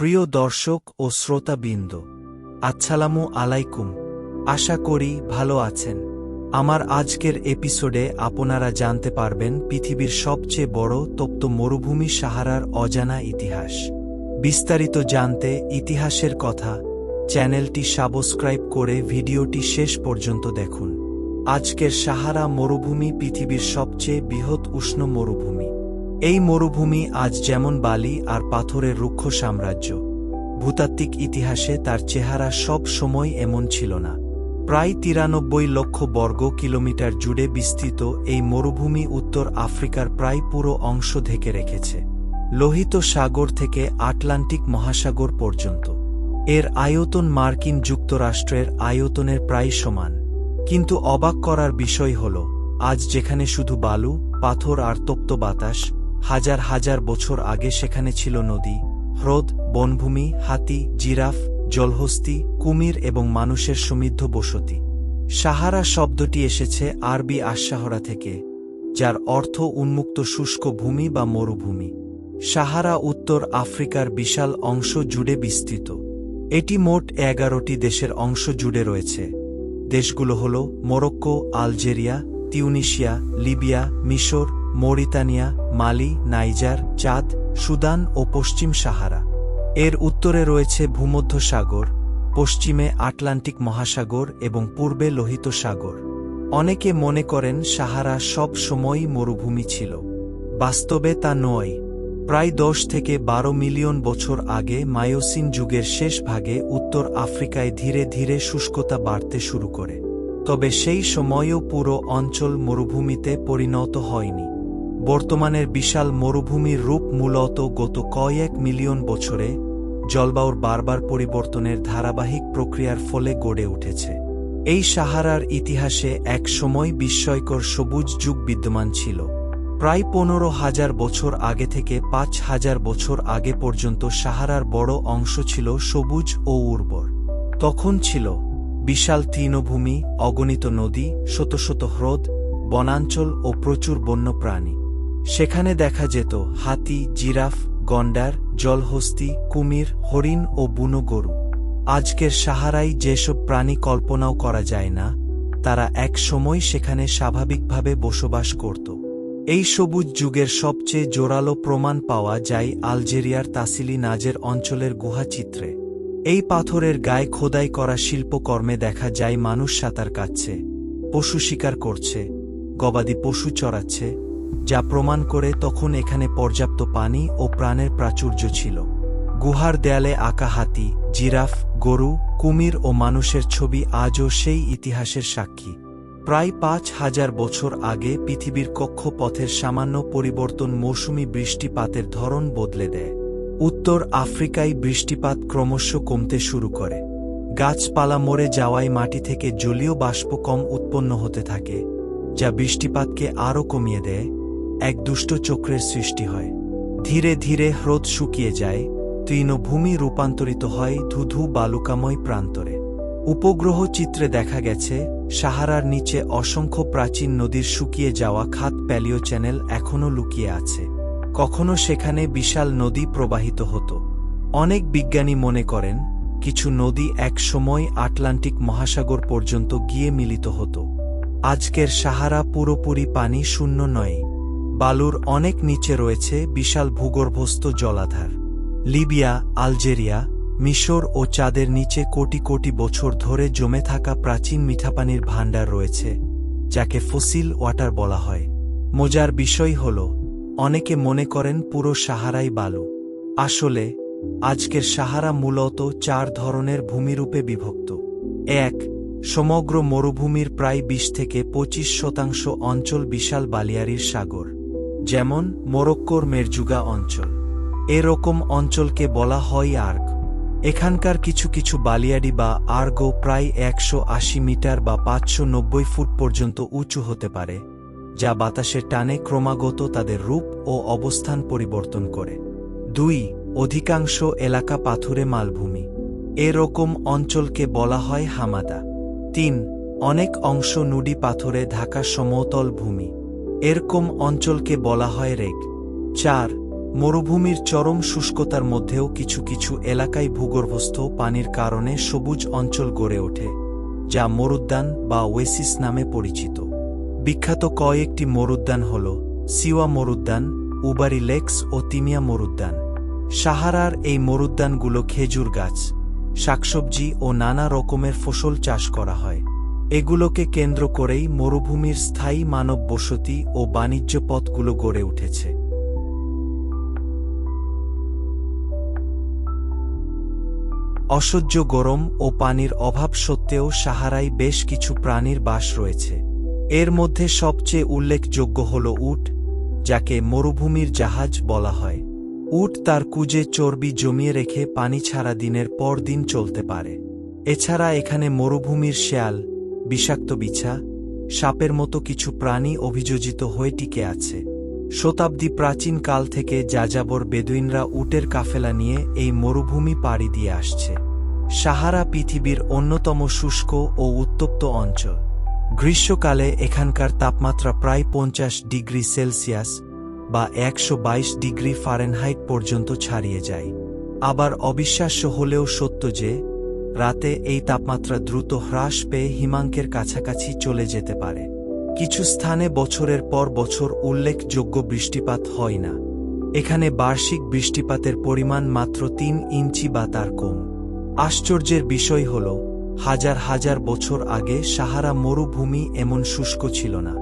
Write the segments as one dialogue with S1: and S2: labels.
S1: প্রিয় দর্শক ও শ্রোতাবৃন্দ, আসসালামু আলাইকুম। আশা করি ভালো আছেন। আমার আজকের এপিসোডে আপনারা জানতে পারবেন পৃথিবীর সবচেয়ে বড় তপ্ত মরুভূমি সাহারার অজানা ইতিহাস। বিস্তারিত জানতে ইতিহাসের কথা চ্যানেলটি সাবস্ক্রাইব করে ভিডিওটি শেষ পর্যন্ত দেখুন। আজকের সাহারা মরুভূমি পৃথিবীর সবচেয়ে বৃহৎ উষ্ণ মরুভূমি। এই মরুভূমি আজ যেমন বালি আর পাথরের রুক্ষ সাম্রাজ্য, ভূতাত্ত্বিক ইতিহাসে তার চেহারা সব সময় এমন ছিল না। প্রায় 93 লক্ষ বর্গ কিলোমিটার জুড়ে বিস্তৃত এই মরুভূমি উত্তর আফ্রিকার প্রায় পুরো অংশ ঢেকে রেখেছে, লোহিত সাগর থেকে আটলান্টিক মহাসাগর পর্যন্ত। এর আয়তন মার্কিন যুক্তরাষ্ট্রের আয়তনের প্রায় সমান। কিন্তু অবাক করার বিষয় হল, আজ যেখানে শুধু বালু, পাথর আর তপ্ত বাতাস, হাজার হাজার বছর আগে সেখানে ছিল নদী, হ্রদ, বনভূমি, হাতি, জিরাফ, জলহস্তী, কুমির এবং মানুষের সমৃদ্ধ বসতি। সাহারা শব্দটি এসেছে আরবি আশ-শাহরা থেকে, যার অর্থ উন্মুক্ত শুষ্ক ভূমি বা মরুভূমি। সাহারা উত্তর আফ্রিকার বিশাল অংশ জুড়ে বিস্তৃত। এটি মোট 11টি দেশের অংশ জুড়ে রয়েছে। দেশগুলো হল মরক্কো, আলজেরিয়া, তিউনিসিয়া, লিবিয়া, মিশর, মরিতানিয়া, মালি, নাইজার, চাদ, সুদান ও পশ্চিম সাহারা। এর উত্তরে রয়েছে ভূমধ্যসাগর, পশ্চিমে আটলান্টিক মহাসাগর এবং পূর্বে লোহিত সাগর। অনেকে মনে করেন সাহারা সব সময়ই মরুভূমি ছিল। বাস্তবে তা নয়। প্রায় 10 থেকে 12 মিলিয়ন বছর আগে মায়োসিন যুগের শেষ ভাগে উত্তর আফ্রিকায় ধীরে ধীরে শুষ্কতা বাড়তে শুরু করে। তবে সেই সময়ও পুরো অঞ্চল মরুভূমিতে পরিণত হয়নি। বর্তমানের বিশাল মরুভূমির রূপ মূলত গত কয়েক মিলিয়ন বছরে জলবায়ুর বারবার পরিবর্তনের ধারাবাহিক প্রক্রিয়ার ফলে গড়ে উঠেছে। এই সাহারার ইতিহাসে এক সময় বিস্ময়কর সবুজ যুগ বিদ্যমান ছিল। প্রায় 15,000 বছর আগে থেকে 5,000 বছর আগে পর্যন্ত সাহারার বড় অংশ ছিল সবুজ ও উর্বর। তখন ছিল বিশাল তৃণভূমি, অগণিত নদী, শত শত হ্রদ, বনাঞ্চল ও প্রচুর বন্যপ্রাণী। সেখানে দেখা যেত হাতি, জিরাফ, গন্ডার, জলহস্তী, কুমির, হরিণ ও বুনো গরু। আজকের সাহারায় যেসব প্রাণী কল্পনাও করা যায় না, তারা এক সময় সেখানে স্বাভাবিকভাবে বসবাস করত। এই সবুজ যুগের সবচেয়ে জোরালো প্রমাণ পাওয়া যায় আলজেরিয়ার তাসিলি নাজের অঞ্চলের গুহাচিত্রে। এই পাথরের গায়ে খোদাই করা শিল্পকর্মে দেখা যায় মানুষ সাঁতার কাটছে, পশু শিকার করছে, গবাদি পশু চড়াচ্ছে, যা প্রমাণ করে তখন এখানে পর্যাপ্ত পানি ও প্রাণের প্রাচুর্য ছিল। গুহার দেয়ালে আঁকা হাতি, জিরাফ, গরু, কুমির ও মানুষের ছবি আজও সেই ইতিহাসের সাক্ষী। প্রায় 5,000 বছর আগে পৃথিবীর কক্ষপথের সামান্য পরিবর্তন মৌসুমি বৃষ্টিপাতের ধরন বদলে দেয়। উত্তর আফ্রিকায় বৃষ্টিপাত ক্রমশ কমতে শুরু করে। গাছপালা মরে যাওয়ায় মাটি থেকে জলীয় বাষ্প কম উৎপন্ন হতে থাকে, যা বৃষ্টিপাতকে আরও কমিয়ে দেয়। এক দুষ্ট চক্রের সৃষ্টি হয়। ধীরে ধীরে হ্রদ শুকিয়ে যায়, তৃণভূমি রূপান্তরিত হয় ধুধু বালুকাময় প্রান্তরে। উপগ্রহ চিত্রে দেখা গেছে সাহারার নিচে অসংখ্য প্রাচীন নদীর শুকিয়ে যাওয়া খাত প্যালিও চ্যানেল এখনও লুকিয়ে আছে। কখনো সেখানে বিশাল নদী প্রবাহিত হতো। অনেক বিজ্ঞানী মনে করেন কিছু নদী এক সময় আটলান্টিক মহাসাগর পর্যন্ত গিয়ে মিলিত হতো। আজকের সাহারা পুরোপুরি পানি শূন্য নয়। বালুর অনেক নিচে রয়েছে বিশাল ভূগর্ভস্থ জলাধার। লিবিয়া, আলজেরিয়া, মিশর ও চাঁদের নিচে কোটি কোটি বছর ধরে জমে থাকা প্রাচীন মিঠাপানির ভাণ্ডার রয়েছে, যাকে ফসিল ওয়াটার বলা হয়। মজার বিষয় হল, অনেকে মনে করেন পুরো সাহারাই বালু। আসলে আজকের সাহারা মূলত 4 ধরনের ভূমিরূপে বিভক্ত। 1. সমগ্র মরুভূমির প্রায় 20 থেকে 25% অঞ্চল বিশাল বালিয়াড়ির সাগর, যেমন মরক্কোর মেরজুগা অঞ্চল। এরকম অঞ্চলকে বলা হয় আর্গ। এখানকার কিছু কিছু বালিয়াড়ি বা আর্গো প্রায় 180 মিটার বা 590 ফুট পর্যন্ত উঁচু হতে পারে, যা বাতাসের টানে ক্রমাগত তাদের রূপ ও অবস্থান পরিবর্তন করে। 2. অধিকাংশ এলাকা পাথুরে মালভূমি। এরকম অঞ্চলকে বলা হয় হামাদা। 3. অনেক অংশ নুডি পাথরে ঢাকা সমতল ভূমি। এরকম অঞ্চলকে বলা হয় রেগ। 4. মরুভূমির চরম শুষ্কতার মধ্যেও কিছু কিছু এলাকায় ভূগর্ভস্থ পানির কারণে সবুজ অঞ্চল গড়ে ওঠে, যা মরুদ্যান বা ওয়েসিস নামে পরিচিত। বিখ্যাত কয়েকটি মরুদ্যান হল সিওয়া মরুদ্যান, উবারি লেকস ও তিমিয়া মরুদ্যান। সাহারার এই মরুদ্যানগুলো খেজুর গাছ, শাকসবজি ও নানা রকমের ফসল চাষ করা হয়। এগুলোকে কেন্দ্র করেই মরুভূমির স্থায়ী মানব বসতি ও বাণিজ্য পথগুলো গড়ে উঠেছে। অসহ্য গরম ও পানির অভাব সত্ত্বেও সাহারায় বেশ কিছু প্রাণীর বাস রয়েছে। এর মধ্যে সবচেয়ে উল্লেখযোগ্য হল উট, যাকে মরুভূমির জাহাজ বলা হয়। উট তার কুজে চর্বি জমিয়ে রেখে পানি ছাড়া দিনের পর দিন চলতে পারে। এছাড়া এখানে মরুভূমির শেয়াল, বিষাক্ত বিছা, সাপের মতো কিছু প্রাণী অভিযোজিত হয়ে টিকে আছে। শতাব্দী প্রাচীন কাল থেকে যাযাবর বেদুইনরা উটের কাফেলা নিয়ে এই মরুভূমি পাড়ি দিয়ে আসছে। সাহারা পৃথিবীর অন্যতম শুষ্ক ও উত্তপ্ত অঞ্চল। গ্রীষ্মকালে এখানকার তাপমাত্রা প্রায় 50 ডিগ্রি সেলসিয়াস বা 122 ডিগ্রি ফারেনহাইট পর্যন্ত ছাড়িয়ে যায়। আবার অবিশ্বাস্য হলেও সত্য যে, রাতে এই তাপমাত্রা দ্রুত হ্রাস পেয়ে হিমাঙ্কের কাছাকাছি চলে যেতে পারে। কিছু স্থানে বছরের পর বছর উল্লেখযোগ্য বৃষ্টিপাত হয় না। এখানে বার্ষিক বৃষ্টিপাতের পরিমাণ মাত্র 3 ইঞ্চি বা তার কম। আশ্চর্যের বিষয় হল, হাজার হাজার বছর আগে সাহারা মরুভূমি এমন শুষ্ক ছিল না।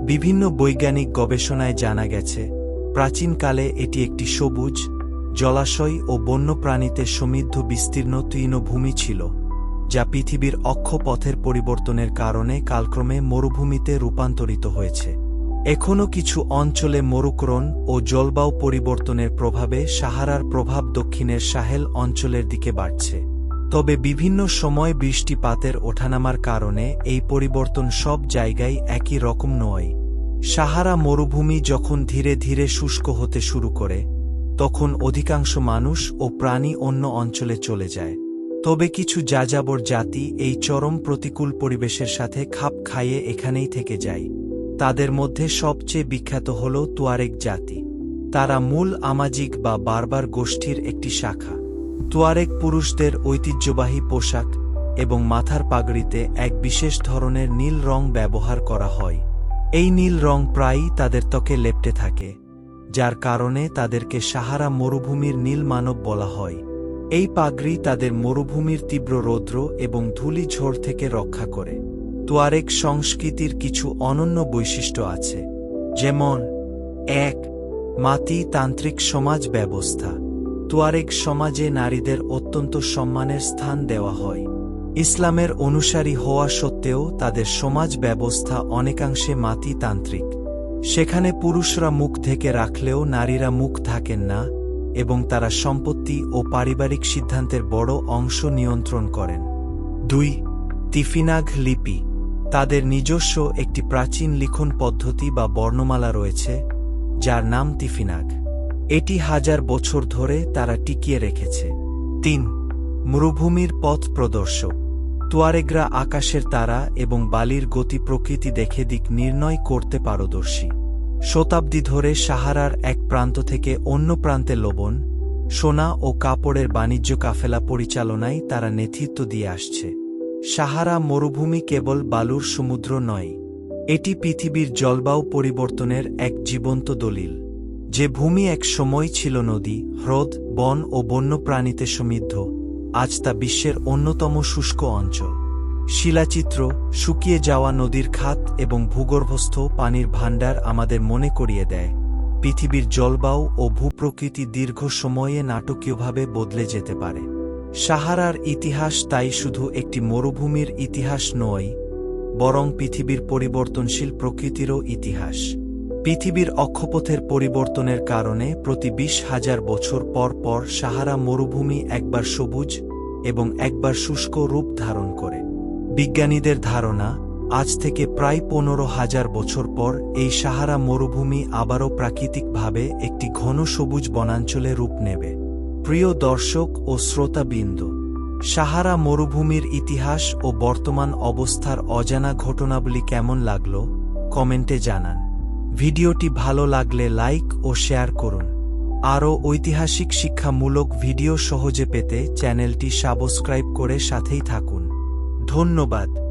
S1: বিভিন্ন বৈজ্ঞানিক গবেষণায় জানা গেছে, প্রাচীনকালে এটি একটি সবুজ, জলাশয় ও বন্যপ্রাণীতে সমৃদ্ধ বিস্তীর্ণ তৃণভূমি ছিল, যা পৃথিবীর অক্ষপথের পরিবর্তনের কারণে কালক্রমে মরুভূমিতে রূপান্তরিত হয়েছে। এখনও কিছু অঞ্চলে মরুকরণ ও জলবায়ু পরিবর্তনের প্রভাবে সাহারার প্রভাব দক্ষিণের সাহেল অঞ্চলের দিকে বাড়ছে। তবে বিভিন্ন সময় বৃষ্টিপাতের ওঠানামার কারণে এই পরিবর্তন সব জায়গায় একই রকম নয়। সাহারা মরুভূমি যখন ধীরে ধীরে শুষ্ক হতে শুরু করে, তখন অধিকাংশ মানুষ ও প্রাণী অন্য অঞ্চলে চলে যায়। তবে কিছু যাযাবর জাতি এই চরম প্রতিকূল পরিবেশের সাথে খাপ খাইয়ে এখানেই থেকে যায়। তাদের মধ্যে সবচেয়ে বিখ্যাত হল তুয়ারেগ জাতি। তারা মূল আমাজিগ বা বারবার গোষ্ঠীর একটি শাখা। তুয়ারেগ পুরুষদের ঐতিহ্যবাহী পোশাক এবং মাথার পাগড়িতে এক বিশেষ ধরনের নীল রং ব্যবহার করা হয়। এই নীল রং প্রায়ই তাদের ত্বকে লেপ্টে থাকে, যার কারণে তাদেরকে সাহারা মরুভূমির নীল মানব বলা হয়। এই পাগড়ি তাদের মরুভূমির তীব্র রৌদ্র এবং ধূলি ঝড় থেকে রক্ষা করে। তুয়ারেগ সংস্কৃতির কিছু অনন্য বৈশিষ্ট্য আছে, যেমন 1. মাতি তান্ত্রিক সমাজ ব্যবস্থা। তুয়ারেগ সমাজে নারীদের অত্যন্ত সম্মানের স্থান দেওয়া হয়। ইসলামের অনুসারী হওয়া সত্ত্বেও তাদের সমাজ ব্যবস্থা অনেকাংশে মাতি তান্ত্রিক। সেখানে পুরুষরা মুখ ঢেকে রাখলেও নারীরা মুখ ঢাকেন না এবং তারা সম্পত্তি ও পারিবারিক সিদ্ধান্তের বড় অংশ নিয়ন্ত্রণ করেন। 2. তিফিনাগ লিপি। তাদের নিজস্ব একটি প্রাচীন লিখন পদ্ধতি বা বর্ণমালা রয়েছে, যার নাম তিফিনাগ। এটি হাজার বছর ধরে তারা টিকিয়ে রেখেছে। 3. মরুভূমির পথ প্রদর্শক। তুয়ারেগরা আকাশের তারা এবং বালির গতি প্রকৃতি দেখে দিক নির্ণয় করতে পারদর্শী। শতাব্দী ধরে সাহারার এক প্রান্ত থেকে অন্য প্রান্তে লবণ, সোনা ও কাপড়ের বাণিজ্য কাফেলা পরিচালনায় তারা নেতৃত্ব দিয়ে আসছে। সাহারা মরুভূমি কেবল বালুর সমুদ্র নয়, এটি পৃথিবীর জলবায়ু পরিবর্তনের এক জীবন্ত দলিল। যে ভূমি এক সময় ছিল নদী, হ্রদ, বন ও বন্যপ্রাণীতে সমৃদ্ধ, আজ তা বিশ্বের অন্যতম শুষ্ক অঞ্চল। শিলাচিত্র, শুকিয়ে যাওয়া নদীর খাত এবং ভূগর্ভস্থ পানির ভাণ্ডার আমাদের মনে করিয়ে দেয়, পৃথিবীর জলবায়ু ও ভূপ্রকৃতি দীর্ঘ সময়ে নাটকীয়ভাবে বদলে যেতে পারে। সাহারার ইতিহাস তাই শুধু একটি মরুভূমির ইতিহাস নয়, বরং পৃথিবীর পরিবর্তনশীল প্রকৃতিরও ইতিহাস। পৃথিবীর অক্ষপথের পরিবর্তনের কারণে প্রতি 20,000 বছর পর পর সাহারা মরুভূমি একবার সবুজ এবং একবার শুষ্ক রূপ ধারণ করে। বিজ্ঞানীদের ধারণা, আজ থেকে প্রায় 15,000 বছর পর এই সাহারা মরুভূমি আবারও প্রাকৃতিকভাবে একটি ঘন সবুজ বনাঞ্চলে রূপ নেবে। প্রিয় দর্শক ও শ্রোতাবৃন্দ, সাহারা মরুভূমির ইতিহাস ও বর্তমান অবস্থার অজানা ঘটনাবলী কেমন লাগলো কমেন্টে জানান। ভিডিওটি ভালো লাগলে লাইক ও শেয়ার করুন। আরও ঐতিহাসিক শিক্ষামূলক ভিডিও সহজে পেতে চ্যানেলটি সাবস্ক্রাইব করে সাথেই থাকুন। ধন্যবাদ।